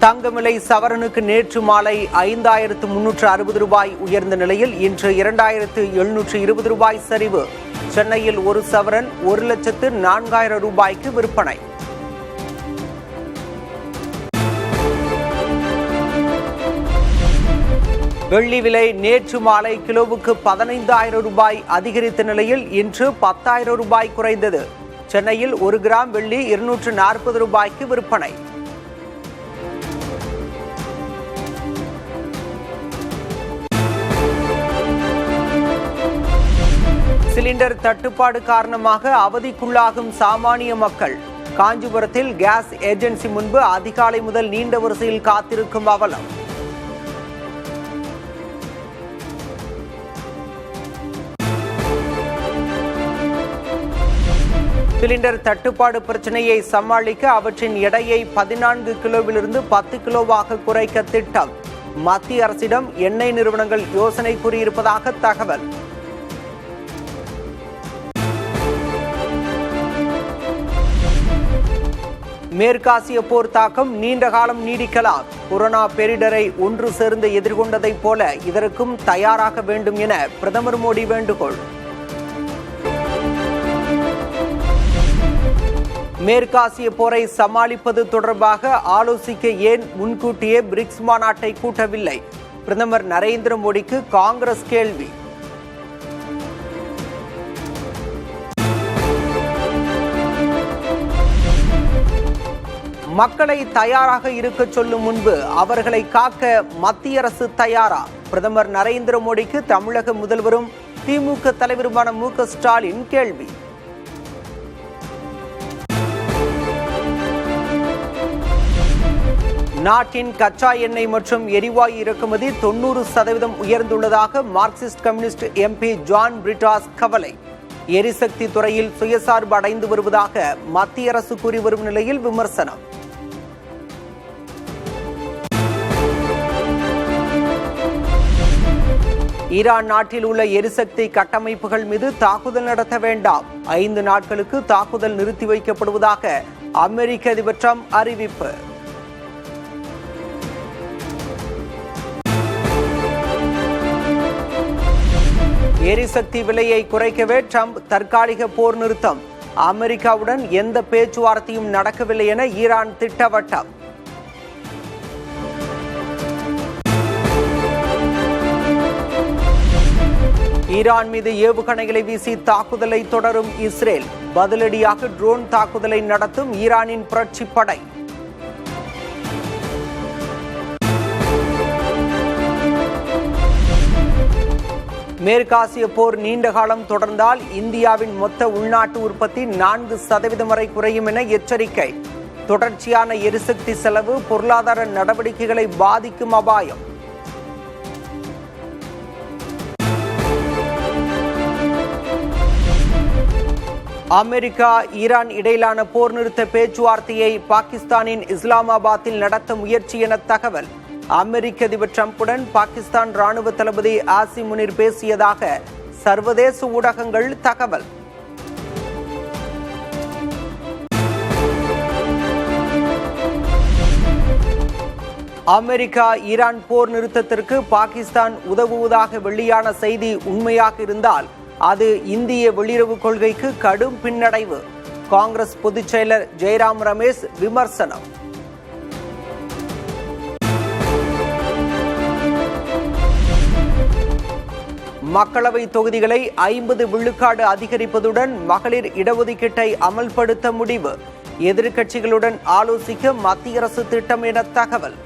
தங்க விலை சவரனுக்கு நேற்று மாலை 5,360 ரூபாய் உயர்ந்த நிலையில் இன்று 2,720 ரூபாய் சரிவு. சென்னையில் ஒரு சவரன் 1,04,000 ரூபாய்க்கு விற்பனை. வெள்ளி விலை நேற்று மாலை கிலோவுக்கு 15,000 ரூபாய் அதிகரித்த நிலையில் இன்று 10,000 ரூபாய் குறைந்தது. சென்னையில் 1 கிராம் வெள்ளி 240 ரூபாய்க்கு விற்பனை. சிலிண்டர் தட்டுப்பாடு காரணமாக அவதிக்குள்ளாகும் சாமானிய மக்கள். காஞ்சிபுரத்தில் கேஸ் ஏஜென்சி முன்பு அதிகாலை முதல் நீண்ட வரிசையில் காத்திருக்கும் அவலம். சிலிண்டர் தட்டுப்பாடு பிரச்சனையை சமாளிக்க அவற்றின் எடையை 14 கிலோவிலிருந்து 10 கிலோவாக குறைக்க திட்டம். மத்திய அரசிடம் எண்ணெய் நிறுவனங்கள் யோசனை கூறியிருப்பதாக தகவல். மேற்காசிய போர் தாக்கம் நீண்ட காலம் நீடிக்கலாம். கொரோனா பேரிடரை ஒன்று சேர்ந்து எதிர்கொண்டதைப் போல இதற்கும் தயாராக வேண்டும் என பிரதமர் மோடி வேண்டுகோள். மேற்காசிய போரை சமாளிப்பது தொடர்பாக ஆலோசிக்க ஏன் முன்கூட்டியே பிரிக்ஸ் மாநாட்டை கூட்டவில்லை? பிரதமர் நரேந்திர மோடிக்கு காங்கிரஸ் கேள்வி. மக்களை தயாராக இருக்க சொல்லும் முன்பு அவர்களை காக்க மத்திய அரசு தயாரா? பிரதமர் நரேந்திர மோடிக்கு தமிழக முதல்வரும் திமுக தலைவருமான மு.க. ஸ்டாலின் கேள்வி. நாட்டின் கச்சா எண்ணெய் மற்றும் எரிவாயு இறக்குமதி 90% உயர்ந்துள்ளதாக Marxist communist MP John Brittas கவலை. எரிசக்தி துறையில் சுயசார்பு அடைந்து வருவதாக மத்திய அரசு கூறி வரும் நிலையில் விமர்சனம். ஈரான் நாட்டில் உள்ள எரிசக்தி கட்டமைப்புகள் மீது தாக்குதல் நடத்த வேண்டாம். 5 நாட்களுக்கு தாக்குதல் நிறுத்தி வைக்கப்படுவதாக அமெரிக்க அதிபர் ட்ரம்ப் அறிவிப்பு. எரிசக்தி விலையை குறைக்கவே ட்ரம்ப் தற்காலிக போர் நிறுத்தம். அமெரிக்காவுடன் எந்த பேச்சுவார்த்தையும் நடக்கவில்லை என ஈரான் திட்டவட்டம். ஈரான் மீது ஏவுகணைகளை வீசி தாக்குதலை தொடரும் இஸ்ரேல். பதிலடியாக ட்ரோன் தாக்குதலை நடத்தும் ஈரானின் புரட்சிப் படை. மேற்காசிய போர் நீண்ட காலம் தொடர்ந்தால் இந்தியாவின் மொத்த உள்நாட்டு உற்பத்தி 4% வரை குறையும் என எச்சரிக்கை. தொடர்ச்சியான எரிசக்தி செலவு பொருளாதார நடவடிக்கைகளை பாதிக்கும் அபாயம். அமெரிக்கா ஈரான் இடையிலான போர் நிறுத்த பேச்சுவார்த்தையை பாகிஸ்தானின் இஸ்லாமாபாத்தில் நடத்த முயற்சி என தகவல். அமெரிக்க அதிபர் ட்ரம்புடன் பாகிஸ்தான் ராணுவ தளபதி ஆசிம் முனிர் பேசியதாக சர்வதேச ஊடகங்கள் தகவல். அமெரிக்கா ஈரான் போர் நிறுத்தத்திற்கு பாகிஸ்தான் உதவுவதாக வெளியான செய்தி உண்மையாக இருந்தால் அது இந்திய வெளியுறவு கொள்கைக்கு கடும் பின்னடைவு. காங்கிரஸ் பொதுச் செயலர் ஜெயராம் ரமேஷ் விமர்சனம். மக்களவை தொகுதிகளை 50 விழுக்காடு அதிகரிப்பதுடன் மகளிர் இடஒதுக்கீட்டை அமல்படுத்த முடிவு. எதிர்க்கட்சிகளுடன் ஆலோசிக்க மத்திய அரசு திட்டம் என தகவல்.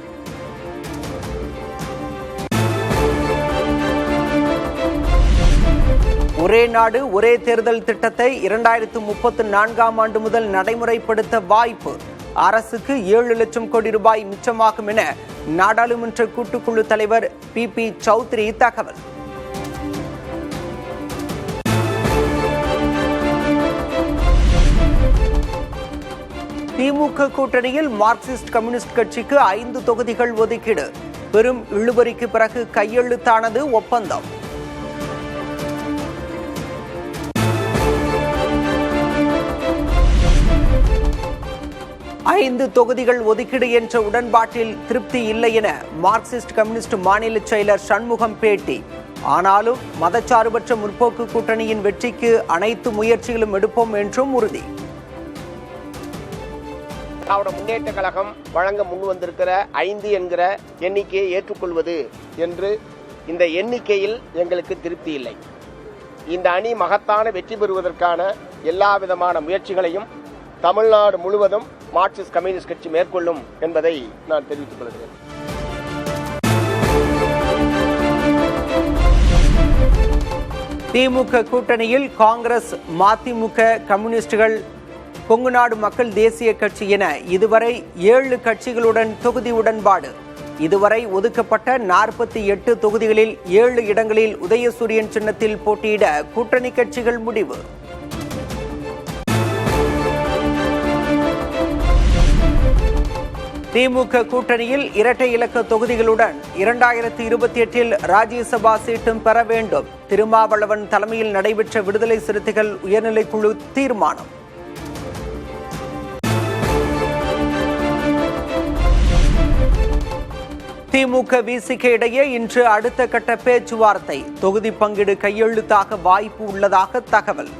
ஒரே நாடு ஒரே தேர்தல் திட்டத்தை 2034ஆம் ஆண்டு முதல் நடைமுறைப்படுத்த வாய்ப்பு. அரசுக்கு 7 லட்சம் கோடி ரூபாய் மிச்சமாகும் என நாடாளுமன்ற கூட்டுக்குழு தலைவர் பி சௌத்ரி தகவல். திமுக கூட்டணியில் மார்க்சிஸ்ட் கம்யூனிஸ்ட் கட்சிக்கு 5 தொகுதிகள் ஒதுக்கீடு. பெரும் இழுபறிக்கு பிறகு கையெழுத்தானது ஒப்பந்தம். 5 தொகுதிகள் ஒதுக்கீடு என்ற உடன்பாட்டில் திருப்தி இல்லை என மார்க்சிஸ்ட் கம்யூனிஸ்ட் மாநில செயலர் சண்முகம் பேட்டி. ஆனாலும் மதச்சார்பற்ற முற்போக்கு கூட்டணியின் வெற்றிக்கு அனைத்து முயற்சிகளும் எடுப்போம் என்றும் உறுதி. திராவிட முன்னேற்ற கழகம் வழங்க முன் வந்திருக்கிற 5 என்கிற எண்ணிக்கையை ஏற்றுக்கொள்வது என்று இந்த எண்ணிக்கையில் எங்களுக்கு திருப்தி இல்லை. இந்த அணி மகத்தான வெற்றி பெறுவதற்கான எல்லா விதமான முயற்சிகளையும் தமிழ்நாடு முழுவதும் மார்க்சிஸ்ட் கம்யூனிஸ்ட் கட்சி மேற்கொள்ளும் என்பதை நான் தெரிவித்துக் கொள்கிறேன். திமுக கூட்டணியில் காங்கிரஸ், மதிமுக, கம்யூனிஸ்டுகள், கொங்குநாடு மக்கள் தேசிய கட்சி என இதுவரை 7 கட்சிகளுடன் தொகுதி உடன்பாடு. இதுவரை ஒதுக்கப்பட்ட 48 தொகுதிகளில் 7 இடங்களில் உதயசூரியன் சின்னத்தில் போட்டியிட கூட்டணி கட்சிகள் முடிவு. திமுக கூட்டணியில் இரட்டை இலக்க தொகுதிகளுடன் 2028 ராஜ்யசபா சீட்டும் பெற வேண்டும். திருமாவளவன் தலைமையில் நடைபெற்ற விடுதலை சிறுத்தைகள் உயர்நிலைக்குழு தீர்மானம். திமுக விசிக இடையே இன்று அடுத்த கட்ட பேச்சுவார்த்தை. தொகுதி பங்கீடு கையெழுத்தாக வாய்ப்பு உள்ளதாக தகவல்.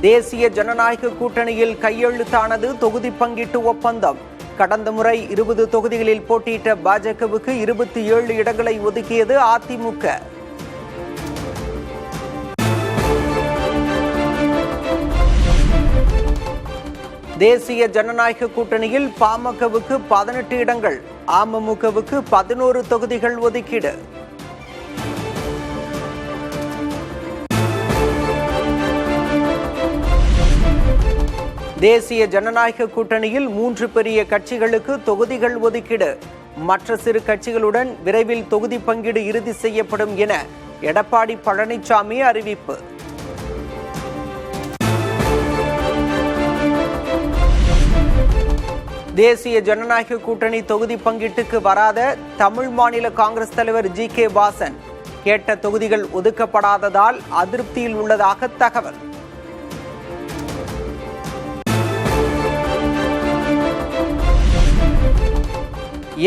தேசிய ஜனநாயக கூட்டணியில் கையெழுத்தானது தொகுதி பங்கீட்டு ஒப்பந்தம். கடந்த முறை 20 தொகுதிகளில் போட்டியிட்ட பாஜகவுக்கு 27 இடங்களை ஒதுக்கியது அதிமுக. தேசிய ஜனநாயக கூட்டணியில் பாமகவுக்கு 18 இடங்கள், அமமுகவுக்கு 11 தொகுதிகள் ஒதுக்கீடு. தேசிய ஜனநாயக கூட்டணியில் 3 பெரிய கட்சிகளுக்கு தொகுதிகள் ஒதுக்கீடு. மற்ற சிறு கட்சிகளுடன் விரைவில் தொகுதி பங்கீடு இறுதி செய்யப்படும் என எடப்பாடி பழனிசாமி அறிவிப்பு. தேசிய ஜனநாயக கூட்டணி தொகுதி பங்கீட்டுக்கு வராத தமிழ் மாநில காங்கிரஸ் தலைவர் ஜி.கே. வாசன் கேட்ட தொகுதிகள் ஒதுக்கப்படாததால் அதிருப்தியில் உள்ளதாக தகவல்.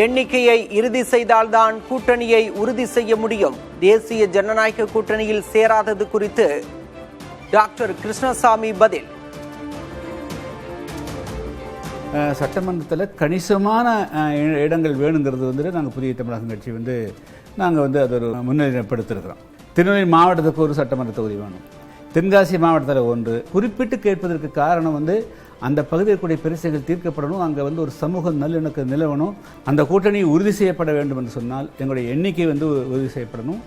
எண்ணிக்கையை இறுதி செய்தால்தான் கூட்டணியை உறுதி செய்ய முடியும். தேசிய ஜனநாயக கூட்டணியில் சேராதது குறித்து டாக்டர் கிருஷ்ணசாமி பதில். சட்டமன்றத்தில் கணிசமான இடங்கள் வேணுங்கிறது வந்துட்டு நாங்கள் புதிய தமிழகம் கட்சி நாங்கள் அது ஒரு முன்னிலைப்படுத்திருக்கிறோம். திருநெல்வேலி மாவட்டத்துக்கு ஒரு சட்டமன்ற தொகுதி வேணும், தென்காசி மாவட்டத்தில் 1. குறிப்பிட்டு கேட்பதற்கு காரணம் அந்த பகுதியில் கூடிய பிரச்சனைகள் தீர்க்கப்படணும், அங்கே ஒரு சமூக நல்லிணக்கம் நிலவணும், அந்த கூட்டணி உறுதி செய்யப்பட வேண்டும் என்று சொன்னால் எங்களுடைய எண்ணிக்கை உறுதி செய்யப்படணும்.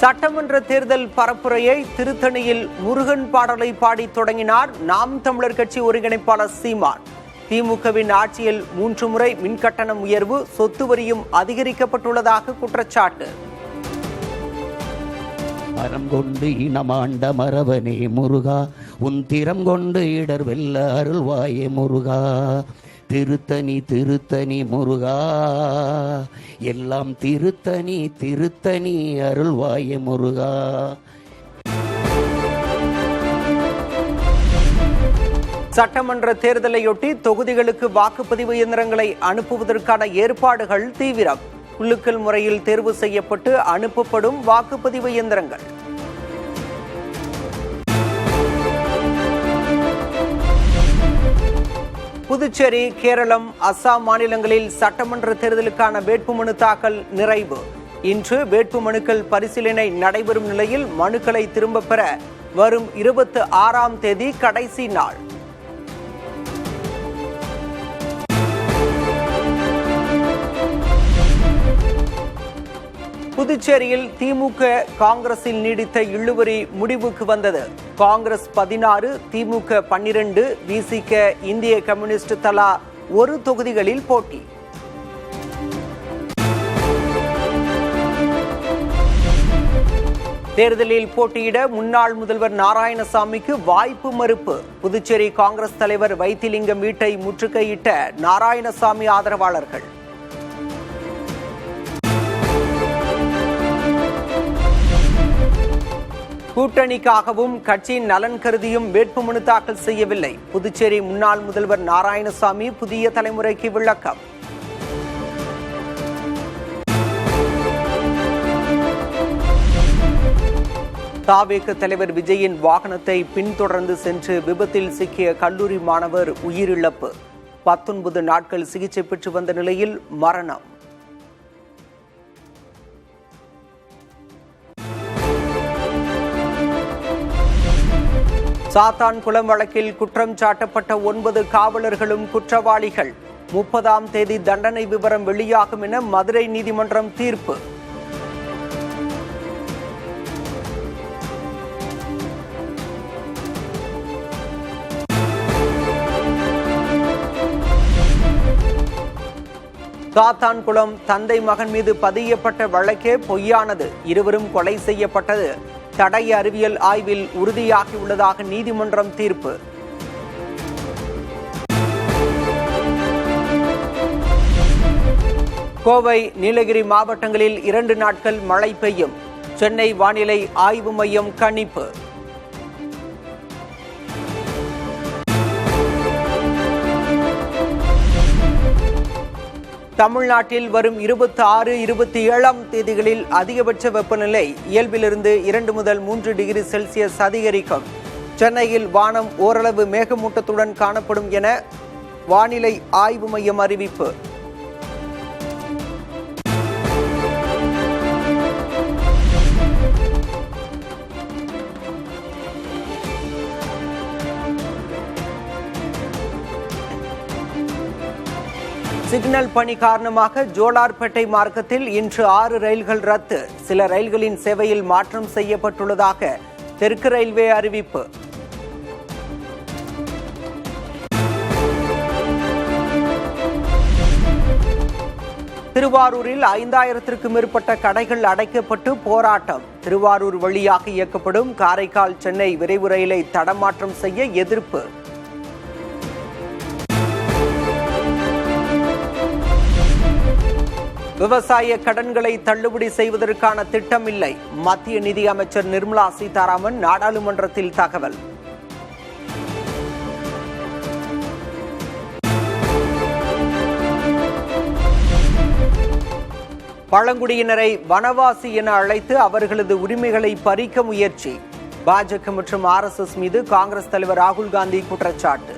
சட்டமன்ற தேர்தல் பரப்புரையை திருத்தணியில் முருகன் பாடலை பாடி தொடங்கினார் நாம் தமிழர் கட்சி ஒருங்கிணைப்பாளர் சீமான். திமுகவின் ஆட்சியில் 3 முறை மின்கட்டணம் உயர்வு, சொத்து வரியும் அதிகரிக்கப்பட்டுள்ளதாக குற்றச்சாட்டு. அறம் கொண்டு இனமாண்ட மரவனே முருகா, உன் திறம் கொண்டு இடர் வெல்ல அருள்வாயே முருகா. திருத்தணி திருத்தணி முருகா, எல்லாம் திருத்தணி திருத்தணி அருள்வாயே முருகா. சட்டமன்ற தேர்தலையொட்டி தொகுதிகளுக்கு வாக்குப்பதிவு இயந்திரங்களை அனுப்புவதற்கான ஏற்பாடுகள் தீவிரம். குலுக்கல் முறையில் தேர்வு செய்யப்பட்டு அனுப்பப்படும் வாக்குப்பதிவு இயந்திரங்கள். புதுச்சேரி, கேரளம், அசாம் மாநிலங்களில் சட்டமன்ற தேர்தலுக்கான வேட்புமனு தாக்கல் நிறைவு. இன்று வேட்புமனுக்கள் பரிசீலனை நடைபெறும் நிலையில் மனுக்களை திரும்பப் பெற வரும் 26ஆம் தேதி கடைசி நாள். புதுச்சேரியில் திமுக காங்கிரஸில் நீடித்த இழுபறி முடிவுக்கு வந்தது. காங்கிரஸ் 16, திமுக 12, விசிக, இந்திய கம்யூனிஸ்ட் தலா 1 தொகுதிகளில் போட்டி. தேர்தலில் போட்டியிட முன்னாள் முதல்வர் நாராயணசாமிக்கு வாய்ப்பு மறுப்பு. புதுச்சேரி காங்கிரஸ் தலைவர் வைத்திலிங்கம் வீட்டை முற்றுகையிட்ட நாராயணசாமி ஆதரவாளர்கள். கூட்டணிக்காகவும் கட்சியின் நலன் கருதியும் வேட்புமனு தாக்கல் செய்யவில்லை. புதுச்சேரி முன்னாள் முதல்வர் நாராயணசாமி புதிய தலைமுறைக்கு விளக்கம். தாவேக தலைவர் விஜயின் வாகனத்தை பின்தொடர்ந்து சென்று விபத்தில் சிக்கிய கல்லூரி மாணவர் உயிரிழப்பு. 19 நாட்கள் சிகிச்சை பெற்று வந்த நிலையில் மரணம். சாத்தான்குளம் வழக்கில் குற்றம் சாட்டப்பட்ட 9 காவலர்களும் குற்றவாளிகள். 30ஆம் தேதி தண்டனை விவரம் வெளியாகும் என மதுரை நீதிமன்றம் தீர்ப்பு. சாத்தான்குளம் தந்தை மகன் மீது பதியப்பட்ட வழக்கே பொய்யானது. இருவரும் கொலை செய்யப்பட்டது தடய அறிவியல் ஆய்வில் உறுதியாகியுள்ளதாக நீதிமன்றம் தீர்ப்பு. கோவை, நீலகிரி மாவட்டங்களில் 2 நாட்கள் மழை பெய்யும். சென்னை வானிலை ஆய்வு மையம் கணிப்பு. தமிழ்நாட்டில் வரும் 26, 27ஆம் தேதிகளில் அதிகபட்ச வெப்பநிலை இயல்பிலிருந்து 2 முதல் 3 டிகிரி செல்சியஸ் அதிகரிக்கும். சென்னையில் வானம் ஓரளவு மேகமூட்டத்துடன் காணப்படும் என வானிலை ஆய்வு மையம் அறிவிப்பு. சிக்னல் பணி காரணமாக ஜோலார்பேட்டை மார்க்கத்தில் இன்று 6 ரயில்கள் ரத்து. சில ரயில்களின் சேவையில் மாற்றம் செய்யப்பட்டுள்ளதாக தெற்கு ரயில்வே அறிவிப்பு. திருவாரூரில் 5000த்திற்கும் மேற்பட்ட கடைகள் அடைக்கப்பட்டு போராட்டம். திருவாரூர் வழியாக இயக்கப்படும் காரைக்கால் சென்னை விரைவு ரயிலை தடமாற்றம் செய்ய எதிர்ப்பு. விவசாய கடன்களை தள்ளுபடி செய்வதற்கான திட்டம் இல்லை. மத்திய நிதி அமைச்சர் நிர்மலா சீதாராமன் நாடாளுமன்றத்தில் தகவல். பழங்குடியினரை வனவாசி என அழைத்து அவர்களது உரிமைகளை பறிக்க முயற்சி. பாஜக மற்றும் RSS மீது காங்கிரஸ் தலைவர் ராகுல் காந்தி குற்றச்சாட்டு.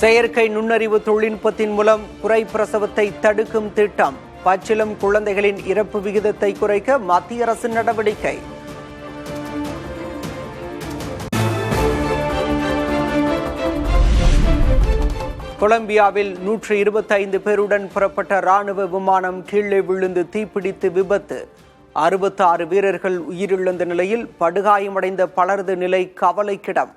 செயற்கை நுண்ணறிவு தொழில்நுட்பத்தின் மூலம் குறை பிரசவத்தை தடுக்கும் திட்டம். பச்சிளம் குழந்தைகளின் இறப்பு விகிதத்தை குறைக்க மத்திய அரசு நடவடிக்கை. கொலம்பியாவில் 125 பேருடன் புறப்பட்ட ராணுவ விமானம் கீழே விழுந்து தீப்பிடித்து விபத்து. 66 வீரர்கள் உயிரிழந்த நிலையில் படுகாயமடைந்த பலரது நிலை கவலைக்கிடம்.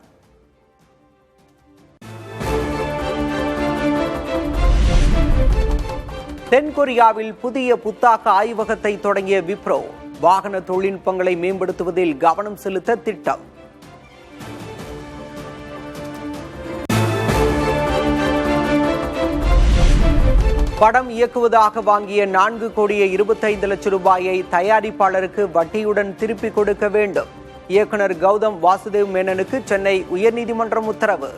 தென்கொரியாவில் புதிய புத்தாக்க ஆய்வகத்தை தொடங்கிய விப்ரோ. வாகன தொழில்நுட்பங்களை மேம்படுத்துவதில் கவனம் செலுத்த திட்டம். படம் இயக்குவதாக வாங்கிய 4,25,00,000 ரூபாயை தயாரிப்பாளருக்கு வட்டியுடன் திருப்பிக் கொடுக்க வேண்டும். இயக்குனர் கௌதம் வாசுதேவ் மேனனுக்கு சென்னை உயர்நீதிமன்றம் உத்தரவு.